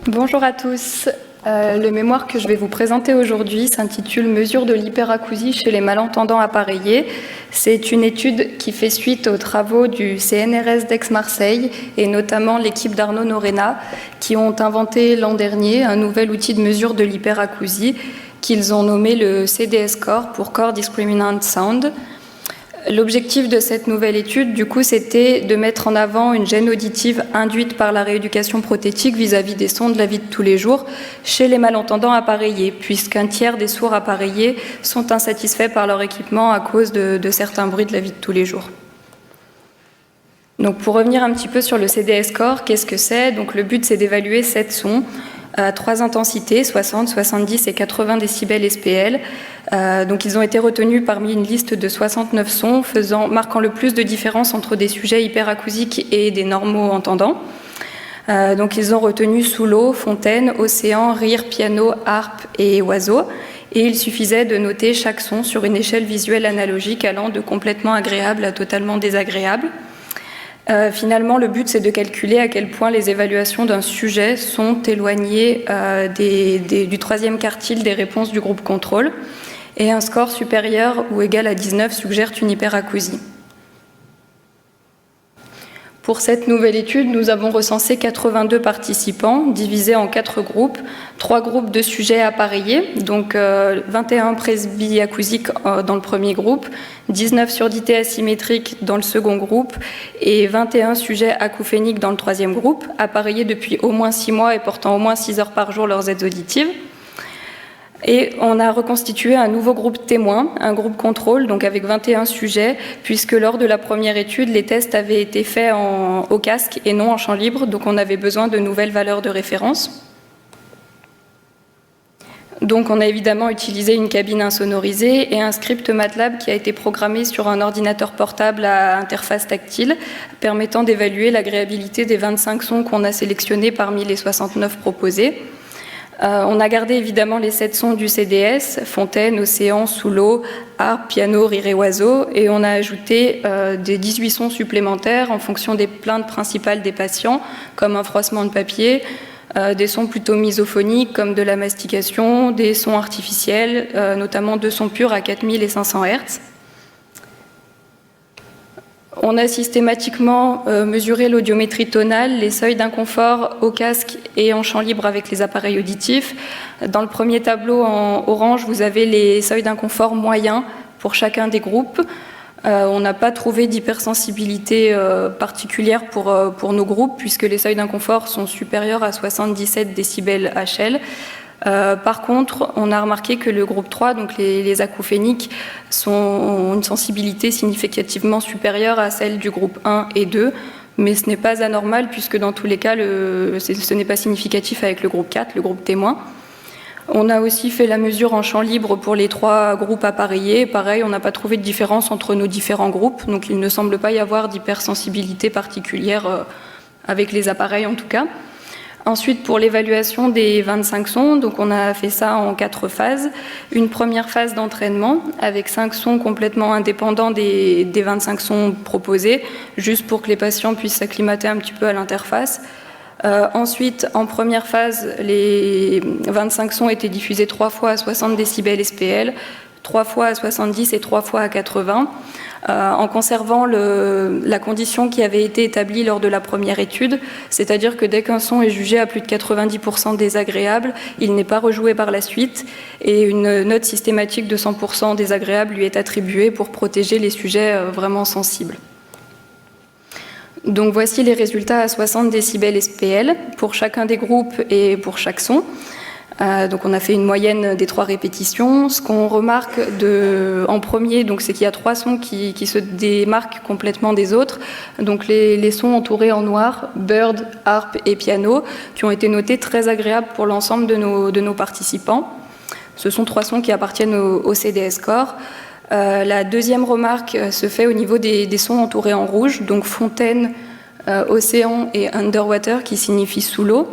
Bonjour à tous. Le mémoire que je vais vous présenter aujourd'hui s'intitule « Mesures de l'hyperacousie chez les malentendants appareillés ». C'est une étude qui fait suite aux travaux du CNRS d'Aix-Marseille et notamment l'équipe d'Arnaud Norena qui ont inventé l'an dernier un nouvel outil de mesure de l'hyperacousie qu'ils ont nommé le CDS-Core pour Core Discriminant Sound. L'objectif de cette nouvelle étude, du coup, c'était de mettre en avant une gêne auditive induite par la rééducation prothétique vis-à-vis des sons de la vie de tous les jours chez les malentendants appareillés, puisqu'un tiers des sourds appareillés sont insatisfaits par leur équipement à cause de certains bruits de la vie de tous les jours. Donc, pour revenir un petit peu sur le CDS-Core, qu'est-ce que c'est? Donc, le but, c'est d'évaluer 7 sons à 3 intensités, 60, 70 et 80 décibels SPL. Donc ils ont été retenus parmi une liste de 69 sons marquant le plus de différences entre des sujets hyperacousiques et des normaux entendants. Donc ils ont retenu sous l'eau, fontaine, océan, rire, piano, harpe et oiseau. Et il suffisait de noter chaque son sur une échelle visuelle analogique allant de complètement agréable à totalement désagréable. Finalement, le but, c'est de calculer à quel point les évaluations d'un sujet sont éloignées du troisième quartile des réponses du groupe contrôle. Et un score supérieur ou égal à 19 suggère une hyperacousie. Pour cette nouvelle étude, nous avons recensé 82 participants, divisés en 4 groupes. 3 groupes de sujets appareillés, donc 21 presbyacousiques dans le premier groupe, 19 surdités asymétriques dans le second groupe et 21 sujets acouphéniques dans le troisième groupe, appareillés depuis au moins 6 mois et portant au moins 6 heures par jour leurs aides auditives. Et on a reconstitué un nouveau groupe témoin, un groupe contrôle, donc avec 21 sujets, puisque lors de la première étude, les tests avaient été faits au casque et non en champ libre, donc on avait besoin de nouvelles valeurs de référence. Donc on a évidemment utilisé une cabine insonorisée et un script MATLAB qui a été programmé sur un ordinateur portable à interface tactile, permettant d'évaluer l'agréabilité des 25 sons qu'on a sélectionnés parmi les 69 proposés. On a gardé évidemment les 7 sons du CDS, fontaine, océan, sous l'eau, harpe, piano, rire et oiseau, et on a ajouté des 18 sons supplémentaires en fonction des plaintes principales des patients, comme un froissement de papier, des sons plutôt misophoniques comme de la mastication, des sons artificiels, notamment 2 sons purs à 4500 Hz. On a systématiquement mesuré l'audiométrie tonale, les seuils d'inconfort au casque et en champ libre avec les appareils auditifs. Dans le premier tableau en orange, vous avez les seuils d'inconfort moyens pour chacun des groupes. On n'a pas trouvé d'hypersensibilité particulière pour nos groupes, puisque les seuils d'inconfort sont supérieurs à 77 décibels HL. Par contre, on a remarqué que le groupe 3, donc les acouphéniques, ont une sensibilité significativement supérieure à celle du groupe 1 et 2, mais ce n'est pas anormal puisque dans tous les cas, ce n'est pas significatif avec le groupe 4, le groupe témoin. On a aussi fait la mesure en champ libre pour les 3 groupes appareillés. Pareil, on n'a pas trouvé de différence entre nos différents groupes, donc il ne semble pas y avoir d'hypersensibilité particulière avec les appareils en tout cas. Ensuite, pour l'évaluation des 25 sons, donc on a fait ça en 4 phases. Une première phase d'entraînement avec 5 sons complètement indépendants des 25 sons proposés, juste pour que les patients puissent s'acclimater un petit peu à l'interface. Ensuite, en première phase, les 25 sons étaient diffusés 3 fois à 60 décibels SPL, 3 fois à 70 et 3 fois à 80. En conservant la condition qui avait été établie lors de la première étude, c'est-à-dire que dès qu'un son est jugé à plus de 90% désagréable, il n'est pas rejoué par la suite et une note systématique de 100% désagréable lui est attribuée pour protéger les sujets vraiment sensibles. Donc voici les résultats à 60 décibels SPL pour chacun des groupes et pour chaque son. Donc on a fait une moyenne des 3 répétitions. Ce qu'on remarque en premier, c'est qu'il y a 3 sons qui se démarquent complètement des autres. Donc les sons entourés en noir, bird, harpe et piano, qui ont été notés très agréables pour l'ensemble de nos participants. Ce sont 3 sons qui appartiennent au CDS-Core. La deuxième remarque se fait au niveau des sons entourés en rouge, donc fontaine, océan et underwater, qui signifie sous l'eau.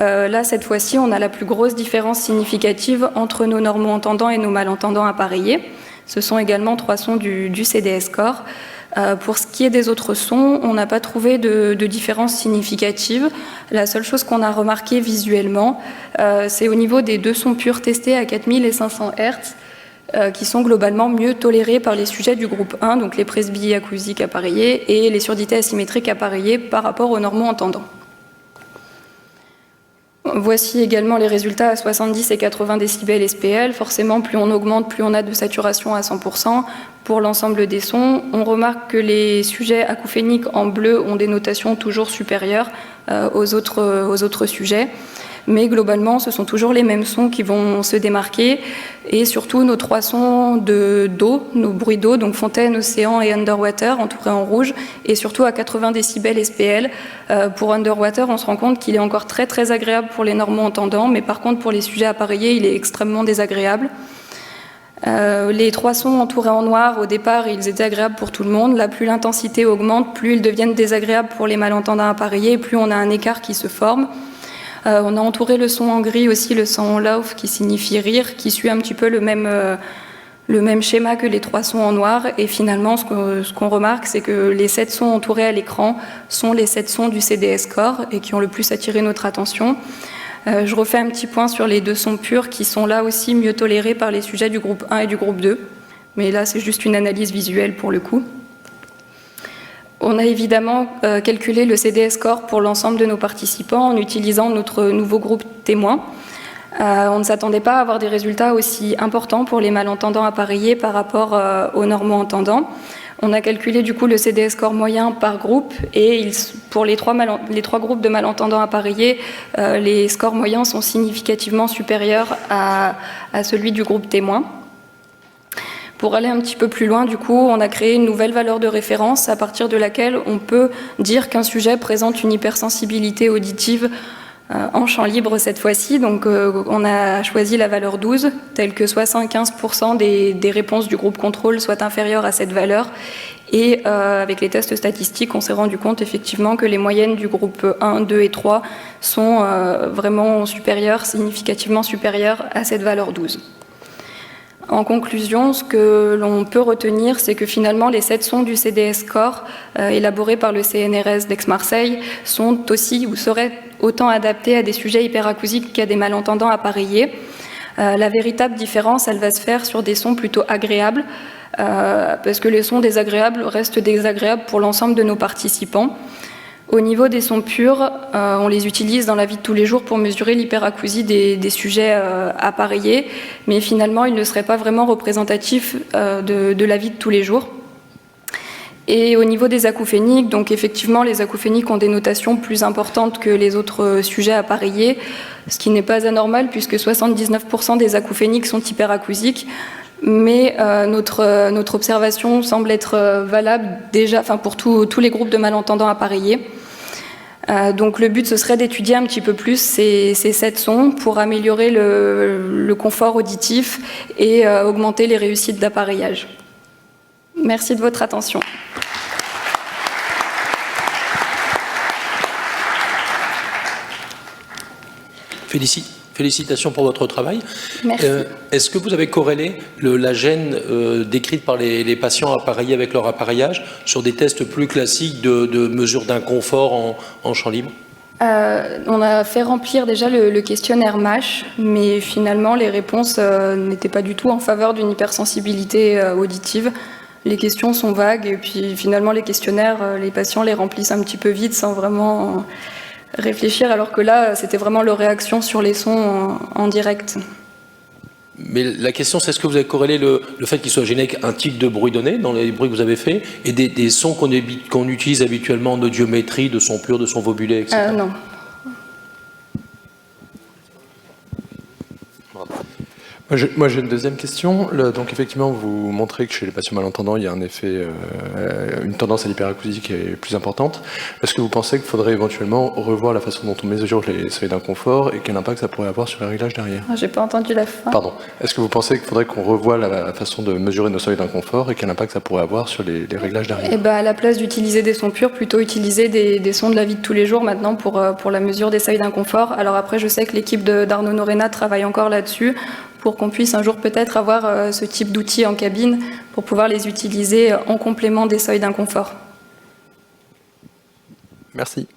Là, cette fois-ci, on a la plus grosse différence significative entre nos normaux entendants et nos malentendants appareillés. Ce sont également 3 sons du CDS-Core. Pour ce qui est des autres sons, on n'a pas trouvé de différence significative. La seule chose qu'on a remarqué visuellement, c'est au niveau des 2 sons purs testés à 4500 Hz, qui sont globalement mieux tolérés par les sujets du groupe 1, donc les presbyes acousiques appareillés et les surdités asymétriques appareillées par rapport aux normaux entendants. Voici également les résultats à 70 et 80 décibels SPL. Forcément, plus on augmente, plus on a de saturation à 100%. Pour l'ensemble des sons, on remarque que les sujets acouphéniques en bleu ont des notations toujours supérieures aux autres sujets. Mais globalement, ce sont toujours les mêmes sons qui vont se démarquer. Et surtout, nos 3 sons d'eau, nos bruits d'eau, donc fontaine, océan et underwater, entourés en rouge, et surtout à 80 décibels SPL. Pour underwater, on se rend compte qu'il est encore très très agréable pour les normaux entendants, mais par contre, pour les sujets appareillés, il est extrêmement désagréable. Les 3 sons entourés en noir, au départ, ils étaient agréables pour tout le monde. Là, plus l'intensité augmente, plus ils deviennent désagréables pour les malentendants appareillés, plus on a un écart qui se forme. On a entouré le son en gris aussi, le son en lauf, qui signifie rire, qui suit un petit peu le même schéma que les 3 sons en noir. Et finalement, ce qu'on remarque, c'est que les 7 sons entourés à l'écran sont les 7 sons du CDS Core et qui ont le plus attiré notre attention. Je refais un petit point sur les 2 sons purs qui sont là aussi mieux tolérés par les sujets du groupe 1 et du groupe 2. Mais là, c'est juste une analyse visuelle pour le coup. On a évidemment calculé le CDS Core pour l'ensemble de nos participants en utilisant notre nouveau groupe témoin. On ne s'attendait pas à avoir des résultats aussi importants pour les malentendants appareillés par rapport aux normaux entendants. On a calculé du coup le CDS Score moyen par groupe et pour les trois groupes de malentendants appareillés, les scores moyens sont significativement supérieurs à celui du groupe témoin. Pour aller un petit peu plus loin, du coup, on a créé une nouvelle valeur de référence à partir de laquelle on peut dire qu'un sujet présente une hypersensibilité auditive en champ libre cette fois-ci. Donc on a choisi la valeur 12, telle que 75% des réponses du groupe contrôle soient inférieures à cette valeur. Et avec les tests statistiques, on s'est rendu compte effectivement que les moyennes du groupe 1, 2 et 3 sont vraiment supérieures, significativement supérieures à cette valeur 12. En conclusion, ce que l'on peut retenir, c'est que finalement les 7 sons du CDS Core élaborés par le CNRS d'Aix-Marseille sont aussi ou seraient autant adaptés à des sujets hyperacousiques qu'à des malentendants appareillés. La véritable différence, elle va se faire sur des sons plutôt agréables, parce que les sons désagréables restent désagréables pour l'ensemble de nos participants. Au niveau des sons purs, on les utilise dans la vie de tous les jours pour mesurer l'hyperacousie des sujets appareillés, mais finalement, ils ne seraient pas vraiment représentatifs de la vie de tous les jours. Et au niveau des acouphéniques, donc effectivement, les acouphéniques ont des notations plus importantes que les autres sujets appareillés, ce qui n'est pas anormal puisque 79% des acouphéniques sont hyperacousiques. Mais notre observation semble être valable déjà pour tous les groupes de malentendants appareillés. Donc le but, ce serait d'étudier un petit peu plus ces 7 sons pour améliorer le confort auditif et augmenter les réussites d'appareillage. Merci de votre attention. Félicitations pour votre travail. Merci. Est-ce que vous avez corrélé la gêne décrite par les patients appareillés avec leur appareillage sur des tests plus classiques de mesure d'inconfort en champ libre? On a fait remplir déjà le questionnaire MASH, mais finalement les réponses n'étaient pas du tout en faveur d'une hypersensibilité auditive. Les questions sont vagues et puis finalement les questionnaires, les patients les remplissent un petit peu vite sans vraiment réfléchir, alors que là, c'était vraiment leur réaction sur les sons en direct. Mais la question, c'est est-ce que vous avez corrélé le fait qu'il soit gêné avec un type de bruit donné, dans les bruits que vous avez faits, et des sons qu'on utilise habituellement en audiométrie, de sons purs, de sons vobulés, etc. Non. Moi, j'ai une deuxième question. Donc, effectivement, vous montrez que chez les patients malentendants, il y a un effet, une tendance à l'hyperacousie qui est plus importante. Est-ce que vous pensez qu'il faudrait éventuellement revoir la façon dont on mesure les seuils d'inconfort et quel impact ça pourrait avoir sur les réglages derrière? J'ai pas entendu la fin. Pardon. Est-ce que vous pensez qu'il faudrait qu'on revoie la façon de mesurer nos seuils d'inconfort et quel impact ça pourrait avoir sur les réglages derrière? Eh ben, à la place d'utiliser des sons purs, plutôt utiliser des sons de la vie de tous les jours maintenant pour la mesure des seuils d'inconfort. Alors après, je sais que l'équipe d'Arnaud Norena travaille encore là-dessus pour qu'on puisse un jour peut-être avoir ce type d'outils en cabine pour pouvoir les utiliser en complément des seuils d'inconfort. Merci.